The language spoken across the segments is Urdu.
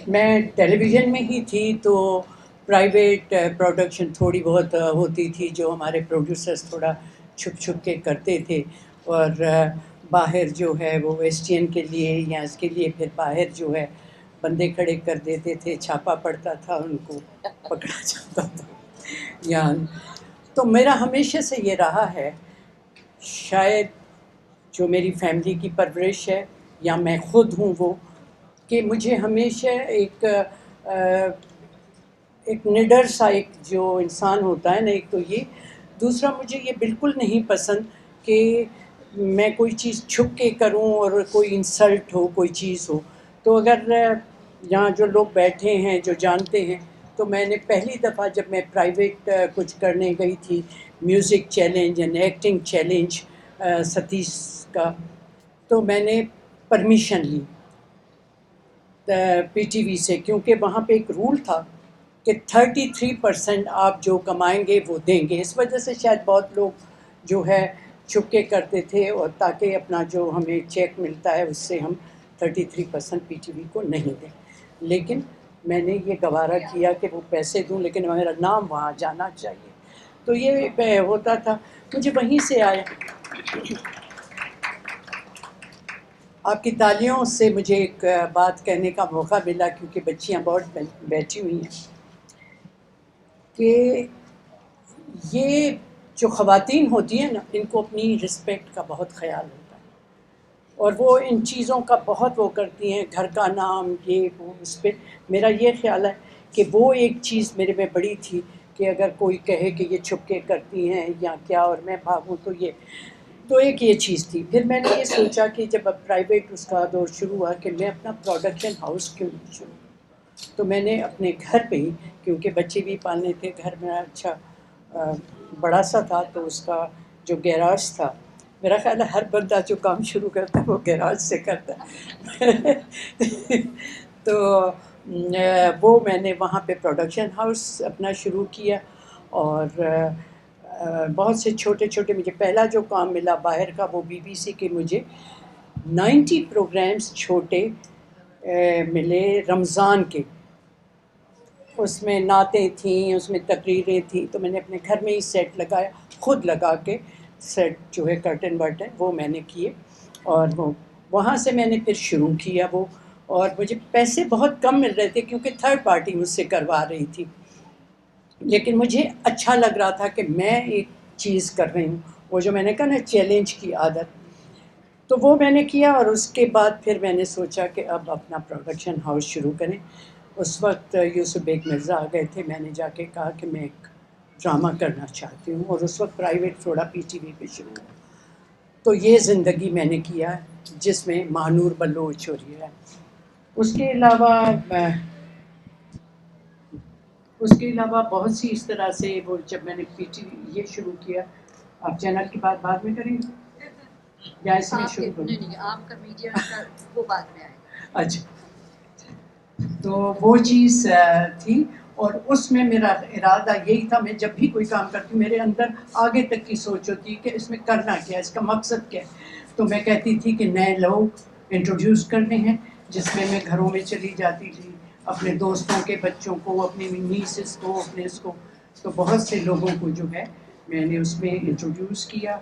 میں ٹیلی ویژن میں ہی تھی تو پرائیویٹ پروڈکشن تھوڑی بہت ہوتی تھی جو ہمارے پروڈیوسرس تھوڑا چھپ چھپ کے کرتے تھے، اور باہر جو ہے وہ ایس ٹی این کے لیے یا اس کے لیے پھر باہر جو ہے بندے کھڑے کر دیتے تھے، چھاپا پڑتا تھا، ان کو پکڑا جاتا تھا یا تو میرا ہمیشہ سے یہ رہا ہے، شاید جو میری فیملی کی پرورش ہے یا میں خود ہوں وہ، کہ مجھے ہمیشہ ایک نڈر سا ایک جو انسان ہوتا ہے نا، ایک تو یہ، دوسرا مجھے یہ بالکل نہیں پسند کہ میں کوئی چیز چھپ کے کروں اور کوئی انسلٹ ہو، کوئی چیز ہو. تو اگر یہاں جو لوگ بیٹھے ہیں جو جانتے ہیں، تو میں نے پہلی دفعہ جب میں پرائیویٹ کچھ کرنے گئی تھی، music challenge and acting challenge Satish کا، تو میں نے پرمیشن لی پی ٹی وی سے، کیونکہ وہاں پہ ایک رول تھا کہ 33% آپ جو کمائیں گے وہ دیں گے. اس وجہ سے شاید بہت لوگ جو ہے چھپ کے کرتے تھے، اور تاکہ اپنا جو ہمیں چیک ملتا ہے اس سے ہم 33% پی ٹی وی کو نہیں دیں. لیکن میں نے یہ گوارا کیا کہ وہ پیسے دوں لیکن میرا نام وہاں جانا چاہیے. تو یہ ہوتا تھا، مجھے وہیں سے آیا. آپ کی تالیوں سے مجھے ایک بات کہنے کا موقع ملا، کیونکہ بچیاں بہت بیٹھی ہوئی ہیں، کہ یہ جو خواتین ہوتی ہیں نا، ان کو اپنی رسپیکٹ کا بہت خیال ہوتا ہے، اور وہ ان چیزوں کا بہت وہ کرتی ہیں، گھر کا نام یہ وہ. اس پہ میرا یہ خیال ہے کہ وہ ایک چیز میرے میں بڑی تھی کہ اگر کوئی کہے کہ یہ چھپ کے کرتی ہیں یا کیا، اور میں بھاگوں تو یہ تو ایک یہ چیز تھی. پھر میں نے یہ سوچا کہ جب اب پرائیویٹ اس کا دور شروع ہوا کہ میں اپنا پروڈکشن ہاؤس کیوں نہیں شروع. تو میں نے اپنے گھر پہ ہی، کیونکہ بچے بھی پالنے تھے، گھر میں اچھا بڑا سا تھا، تو اس کا جو گیراج تھا، میرا خیال ہے ہر بندہ جو کام شروع کرتا ہے وہ گیراج سے کرتا ہے. تو وہ میں نے وہاں پہ پروڈکشن ہاؤس اپنا شروع کیا، اور بہت سے چھوٹے چھوٹے، مجھے پہلا جو کام ملا باہر کا وہ بی بی سی کے، مجھے 90 پروگرامز چھوٹے ملے رمضان کے. اس میں نعتیں تھیں، اس میں تقریریں تھیں، تو میں نے اپنے گھر میں ہی سیٹ لگایا، خود لگا کے سیٹ جو ہے کرٹن ورٹن وہ میں نے کیے، اور وہاں سے میں نے پھر شروع کیا وہ. اور مجھے پیسے بہت کم مل رہے تھے کیونکہ تھرڈ پارٹی مجھ سے کروا رہی تھی، لیکن مجھے اچھا لگ رہا تھا کہ میں ایک چیز کر رہی ہوں. وہ جو میں نے کہا نا چیلنج کی عادت، تو وہ میں نے کیا. اور اس کے بعد پھر میں نے سوچا کہ اب اپنا پروڈکشن ہاؤس شروع کریں. اس وقت یوسف بیگ مرزا آ گئے تھے، میں نے جا کے کہا کہ میں ایک ڈرامہ کرنا چاہتی ہوں، اور اس وقت پرائیویٹ تھوڑا پی ٹی وی پہ شروع ہوا. تو یہ زندگی میں نے کیا جس میں مانور بلوچ ہو رہی ہے. اس کے علاوہ بہت سی اس طرح سے وہ، جب میں نے پی ٹی وی یہ شروع کیا. آپ چینل کی بات بعد میں کریں گے یا اس میں شروع کریں؟ نہیں، آپ کا میڈیا کا وہ بعد میں آئے گا. اچھا، تو وہ چیز تھی، اور اس میں میرا ارادہ یہی تھا، میں جب بھی کوئی کام کرتی ہوں میرے اندر آگے تک کی سوچ ہوتی ہے کہ اس میں کرنا کیا ہے، اس کا مقصد کیا ہے. تو میں کہتی تھی کہ نئے لوگ انٹروڈیوس کرنے ہیں، جس میں میں گھروں میں چلی جاتی تھی، اپنے دوستوں کے بچوں کو، اپنی نیسز کو، اپنے اس کو، تو بہت سے لوگوں کو جو ہے میں نے اس میں انٹروڈیوس کیا،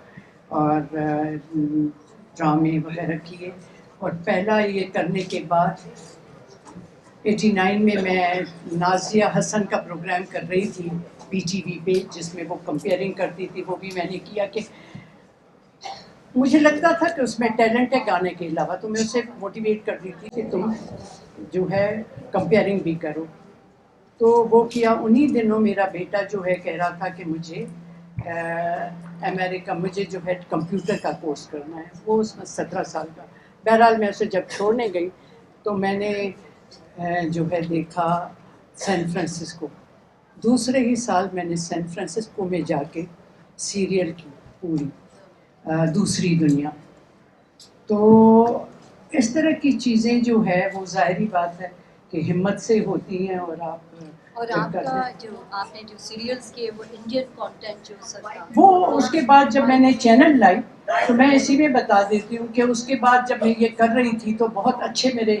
اور ڈرامے وغیرہ کیے. اور پہلا یہ کرنے کے بعد 89 میں نازیہ حسن کا پروگرام کر رہی تھی پی ٹی وی پہ، جس میں وہ کمپیئرنگ کرتی تھی، وہ بھی میں نے کیا. کہ مجھے لگتا تھا کہ اس میں ٹیلنٹ ہے گانے کے علاوہ، تو میں اسے موٹیویٹ کرتی تھی کہ تم جو ہے کمپیئرنگ بھی کرو. تو وہ کیا. انہی دنوں میرا بیٹا جو ہے کہہ رہا تھا کہ مجھے امریکہ مجھے جو ہے کمپیوٹر کا کورس کرنا ہے. وہ اس میں 17 سال کا. بہرحال میں اسے جب چھوڑنے گئی تو میں نے جو ہے دیکھا سین فرانسسکو. دوسرے ہی سال میں نے سین فرانسسکو میں جا کے سیریل کی پوری دوسری دنیا. تو اس طرح کی چیزیں جو ہے وہ ظاہری بات ہے کہ ہمت سے ہوتی ہیں. اور آپ کا جو آپ نے جو سیریلز کیے وہ انڈین کانٹینٹ جو وہ اس کے بعد جب میں نے چینل لائی تو میں اسی میں بتا دیتی ہوں کہ اس کے بعد جب میں یہ کر رہی تھی تو بہت اچھے میرے